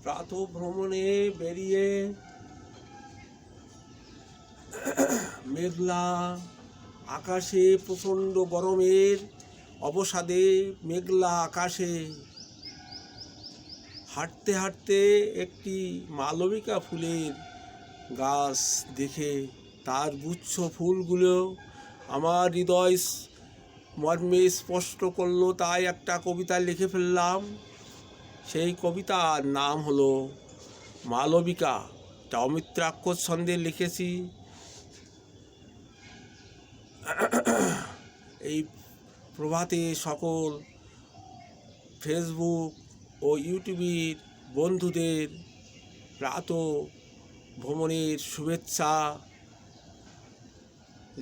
প্রাতঃভ্রমণে বেরিয়ে মেঘলা আকাশে, প্রচণ্ড গরমের অবসাদে মেঘলা আকাশে হাঁটতে হাঁটতে একটি মালবিকা ফুলের গাছ দেখে তার গুচ্ছ ফুলগুলো আমার হৃদয় মর্মে স্পষ্ট করলো, তাই একটা কবিতা লিখে ফেললাম। সেই কবিতার নাম হলো মালবিকা। এটা অমিত্রাক্ষর ছন্দে লিখেছি। এই প্রভাতে সকল ফেসবুক ও ইউটিউবের বন্ধুদের প্রাতঃ ভ্রমণের শুভেচ্ছা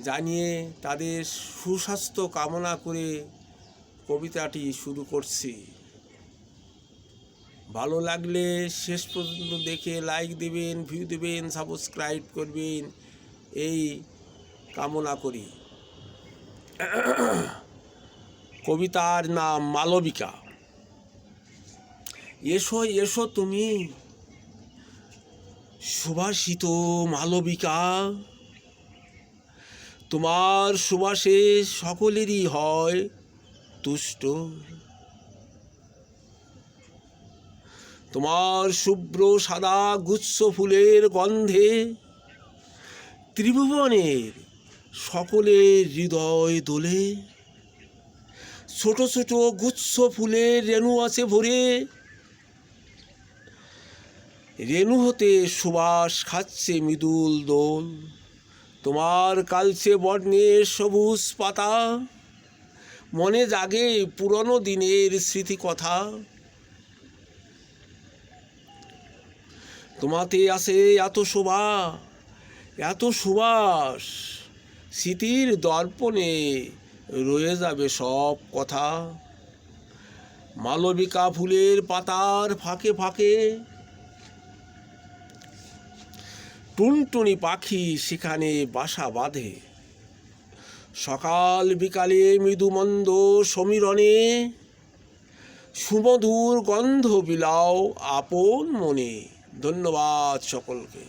জানিয়ে তাদের সুস্বাস্থ্য কামনা করে কবিতাটি শুরু করছি। ভালো লাগলে শেষ পর্যন্ত দেখে লাইক দেবেন, ভিউ দেবেন, সাবস্ক্রাইব করবেন, এই কামনা করি। কবিতার নাম মালবিকা। এসো এসো তুমি সুবাসিত মালবিকা, তোমার সুবাসে সকলেরই হয় তুষ্ট। তোমার শুভ্র সাদা গুচ্ছ ফুলের গন্ধে ত্রিভুবনের সকলের হৃদয় দোলে। ছোট ছোট গুচ্ছ ফুলের রেণু আছে ভরে, রেণু হতে সুবাস খাচ্ছে মৃদুল দোল। তোমার কালচে বর্ণের সবুজ পাতা, মনে জাগে পুরনো দিনের স্মৃতি কথা। তোমাতে আছে এত শোভা, এত সুবাস, স্মৃতির দর্পণে রয়ে যাবে সব কথা। মালবিকা ফুলের পাতার ফাঁকে ফাঁকে টুনটুনি পাখি সেখানে বাসা বাঁধে। সকাল বিকালে মৃদুমন্দ সমীরণে সুমধুর গন্ধ বিলাও আপন মনে। ধন্যবাদ সকলকে।